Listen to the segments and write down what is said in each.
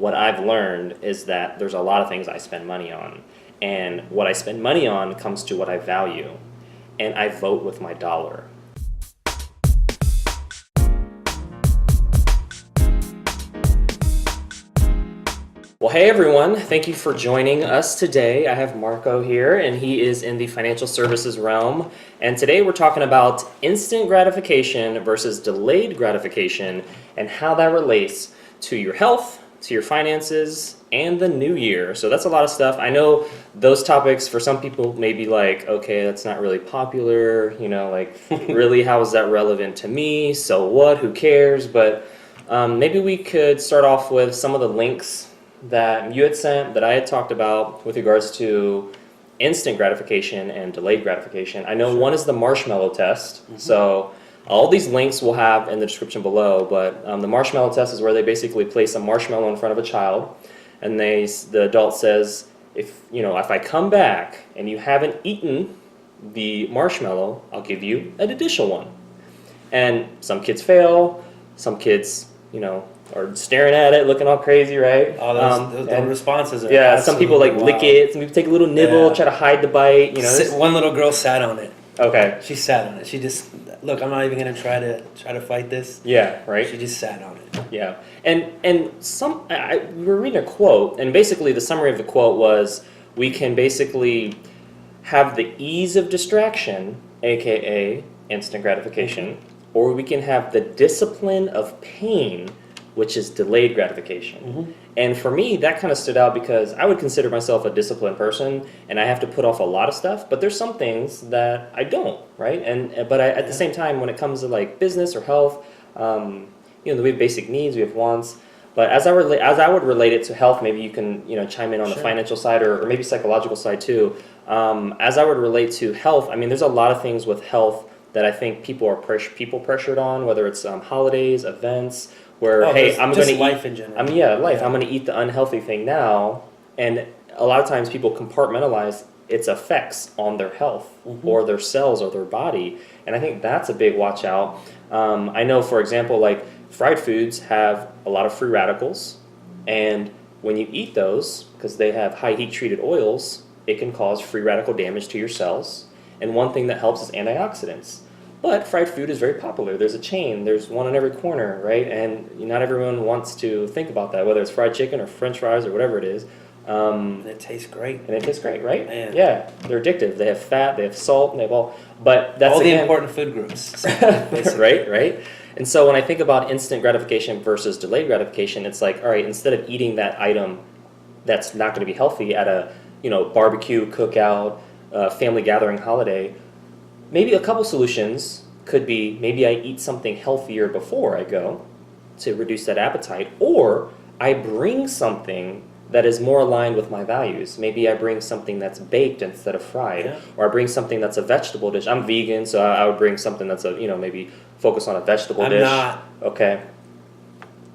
what I've learned is that there's a lot of things I spend money on. And what I spend money on comes to what I value. And I vote with my dollar. Well, hey everyone, thank you for joining us today. I have Marco here, and he is in the financial services realm. And today we're talking about instant gratification versus delayed gratification and how that relates to your health, to your finances, and the new year. So that's a lot of stuff. I know those topics for some people may be like, okay, that's not really popular, really, how is that relevant to me? So what, who cares? But maybe we could start off with some of the links that you had sent, that I had talked about with regards to instant gratification and delayed gratification. I know one is the marshmallow test. So all these links we'll have in the description below, but the marshmallow test is where they basically place a marshmallow in front of a child, and the adult says, if I come back and you haven't eaten the marshmallow, I'll give you an additional one. And some kids fail, some kids, are staring at it, looking all crazy, right? Oh, those responses are yeah, some people like wild. lick it, some people take a little nibble, try to hide the bite, One little girl sat on it. Okay. She sat on it. She just, look, I'm not even going to try to fight this. Yeah, right? She just sat on it. Yeah. And we were reading a quote, and basically the summary of the quote was, we can basically have the ease of distraction, aka instant gratification, or we can have the discipline of pain, which is delayed gratification. And for me, that kind of stood out because I would consider myself a disciplined person, and I have to put off a lot of stuff, but there's some things that I don't, right? But at the same time, when it comes to like business or health, we have basic needs, we have wants. But as I would relate it to health, maybe you can chime in on the financial side or maybe psychological side too. As I would relate to health, I mean, there's a lot of things with health that I think people are pressured on, whether it's holidays, events, where hey, I'm going to eat life in general. I'm going to eat the unhealthy thing now, and a lot of times people compartmentalize its effects on their health or their cells or their body, and I think that's a big watch out. I know, for example, like fried foods have a lot of free radicals, and when you eat those, because they have high heat treated oils, it can cause free radical damage to your cells. And one thing that helps is antioxidants. But fried food is very popular. There's a chain. There's one on every corner, right? And not everyone wants to think about that, whether it's fried chicken or French fries or whatever it is. And it tastes great. Right? Man. Yeah, they're addictive. They have fat, they have salt, and they have all. But that's all the important food groups. right? And so when I think about instant gratification versus delayed gratification, it's like, all right, instead of eating that item that's not going to be healthy at a barbecue, cookout, family gathering, holiday, maybe a couple solutions could be maybe I eat something healthier before I go to reduce that appetite, or I bring something that is more aligned with my values. Maybe I bring something that's baked instead of fried, or I bring something that's a vegetable dish. I'm vegan, so I would bring something that's maybe focus on a vegetable dish. I'm not. Okay.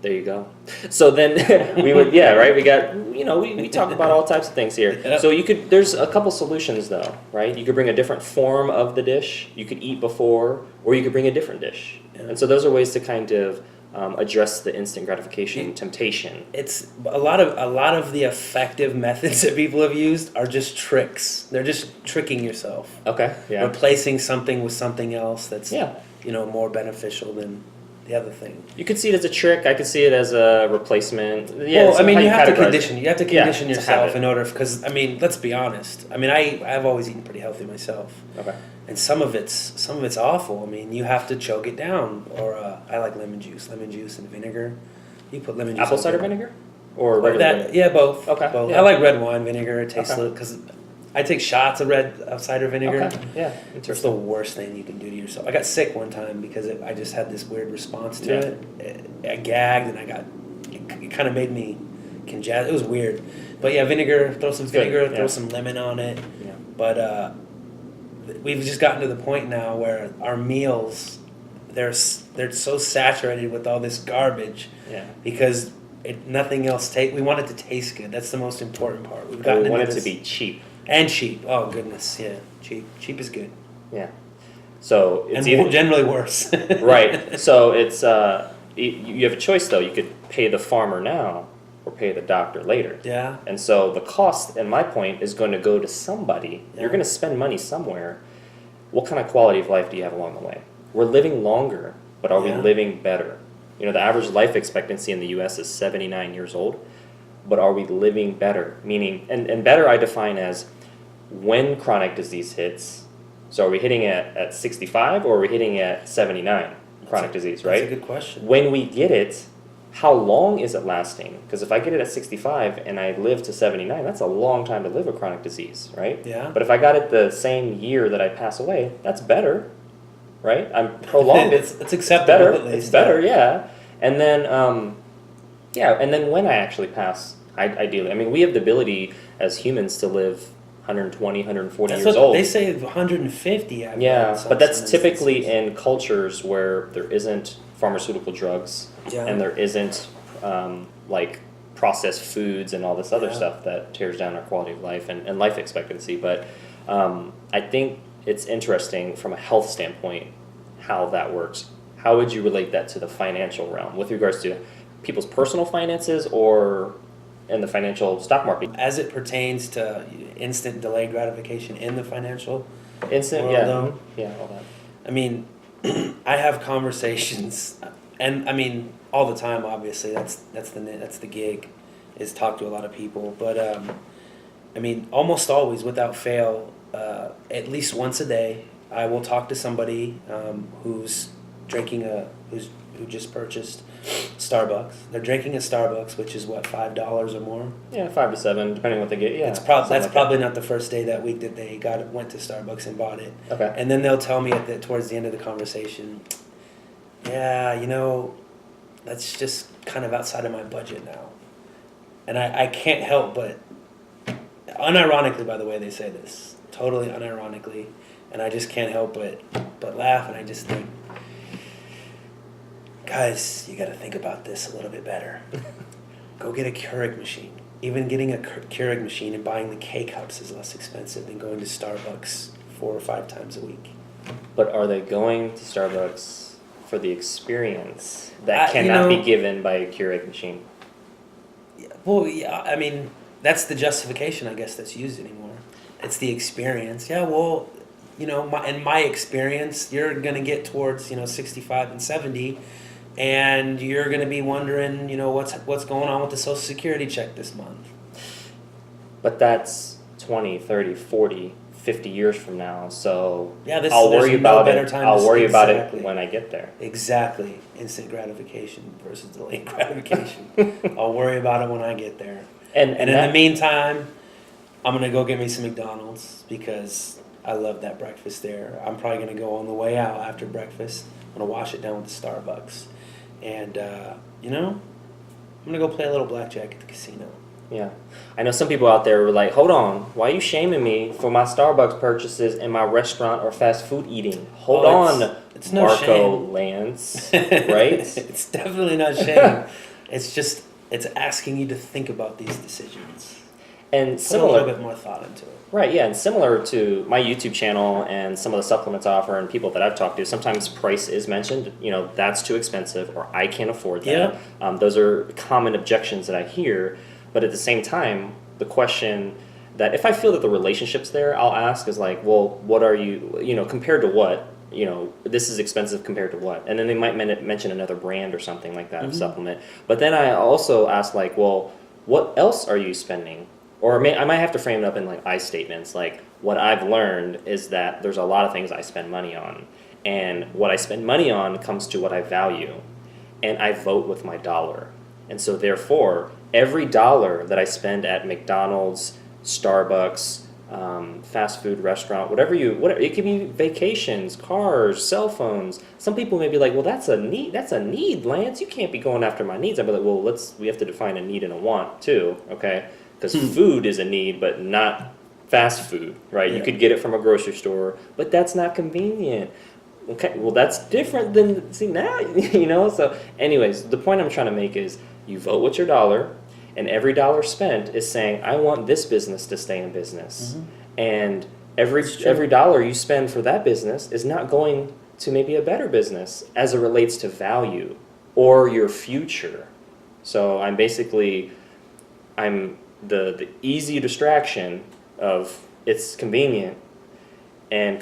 There you go. So then we would, right? We got, we talk about all types of things here. Yep. So there's a couple solutions though, right? You could bring a different form of the dish you could eat before, or you could bring a different dish. Yeah. And so those are ways to kind of address the instant gratification temptation. It's a lot of the effective methods that people have used are just tricks. They're just tricking yourself. Okay. Yeah. Replacing something with something else that's yeah. More beneficial than the other thing. You could see it as a trick. I could see it as a replacement. Yeah. Well, I mean, you have to condition Yeah, yourself in order, because I mean, let's be honest. I mean, I've always eaten pretty healthy myself. Okay. And some of it's awful. I mean, you have to choke it down. Or I like lemon juice and vinegar. You put lemon juice. Apple cider vinegar, or regular vinegar? Yeah, both. Okay. Both. Yeah. I like red wine vinegar. It tastes because I take shots of cider vinegar. Okay. Yeah. It's the worst thing you can do to yourself. I got sick one time because I just had this weird response to it. I gagged, and it kind of made me congested. It was weird. But yeah, vinegar, throw some vinegar, throw some lemon on it. Yeah. But we've just gotten to the point now where our meals, they're so saturated with all this garbage because nothing else we want it to taste good. That's the most important part. We want it to be cheap. And cheap. Oh, goodness, yeah. Cheap. Cheap is good. Yeah. So it's generally worse. Right. So it's you have a choice though. You could pay the farmer now, or pay the doctor later. Yeah. And so the cost, in my point, is going to go to somebody. Yeah. You're going to spend money somewhere. What kind of quality of life do you have along the way? We're living longer, but are we living better? You know, the average life expectancy in the U.S. is 79 years old, but are we living better? Meaning, and better I define as when chronic disease hits. So are we hitting it at 65 or are we hitting it at 79, chronic disease, right? That's a good question. When we get it, how long is it lasting? Because if I get it at 65 and I live to 79, that's a long time to live with chronic disease, right? Yeah. But if I got it the same year that I pass away, that's better, right? I'm prolonged. It's acceptable. better. At least. It's better, yeah. And then, and then when I actually pass, ideally, I mean, we have the ability as humans to live 120, 140 That's years what old. They say 150. I've Yeah, read but that's some typically instances. in cultures where there isn't pharmaceutical drugs Yeah. and there isn't like processed foods and all this other Yeah. stuff that tears down our quality of life and life expectancy. But I think it's interesting from a health standpoint how that works. How would you relate that to the financial realm with regards to people's personal finances or in the financial stock market? As it pertains to instant delayed gratification in the financial Instant, world, yeah, though, yeah, all that. I mean, I have conversations, and I mean all the time. Obviously, that's the gig, is talk to a lot of people. But I mean, almost always, without fail, at least once a day, I will talk to somebody who's who just purchased Starbucks. They're drinking a Starbucks, which is what, $5 or more. Yeah, 5 to 7, depending what they get. Yeah, That's probably not the first day that week that they went to Starbucks and bought it. Okay. And then they'll tell me towards the end of the conversation, yeah, you know, that's just kind of outside of my budget now. And I can't help but, unironically, by the way, they say this, totally unironically, and I just can't help but laugh, and I just think, guys, you got to think about this a little bit better. Go get a Keurig machine. Even getting a Keurig machine and buying the K-Cups is less expensive than going to Starbucks 4 or 5 times a week. But are they going to Starbucks for the experience that cannot be given by a Keurig machine? Well, yeah, I mean, that's the justification, I guess, that's used anymore. It's the experience. Yeah, well, you know, in my experience, you're going to get towards, 65 and 70, and you're going to be wondering, what's going on with the Social Security check this month. But that's 20, 30, 40, 50 years from now, so Yeah, I'll worry about it. I'll worry about Exactly. it when I get there. Exactly. Instant gratification versus delayed gratification. I'll worry about it when I get there. And in the meantime, I'm going to go get me some McDonald's because I love that breakfast there. I'm probably going to go on the way out after breakfast. I'm going to wash it down with the Starbucks. And, I'm going to go play a little blackjack at the casino. Yeah. I know some people out there were like, hold on, why are you shaming me for my Starbucks purchases and my restaurant or fast food eating? Hold on, it's no Marco shame. Lance, right? It's definitely not shame. It's asking you to think about these decisions. And Put a similar, little bit more thought into it. right, yeah, and similar to my YouTube channel and some of the supplements I offer and people that I've talked to, sometimes price is mentioned, that's too expensive or I can't afford that. Yeah. Those are common objections that I hear, but at the same time, the question that if I feel that the relationship's there, I'll ask is like, well, what are you, compared to what? This is expensive compared to what? And then they might mention another brand or something like that of supplement. But then I also ask like, well, what else are you spending? Or I might have to frame it up in like I statements. Like what I've learned is that there's a lot of things I spend money on. And what I spend money on comes to what I value. And I vote with my dollar. And so therefore, every dollar that I spend at McDonald's, Starbucks, fast food restaurant, whatever, it could be vacations, cars, cell phones. Some people may be like, well, that's a need, Lance. You can't be going after my needs. I'd be like, well, we have to define a need and a want too, okay? Because food is a need, but not fast food, right? Yeah. You could get it from a grocery store, but that's not convenient. Okay, well, that's different than, see, now, So anyways, the point I'm trying to make is you vote with your dollar, and every dollar spent is saying, I want this business to stay in business. Mm-hmm. And every dollar you spend for that business is not going to maybe a better business as it relates to value or your future. So I'm basically I'm the easy distraction of it's convenient and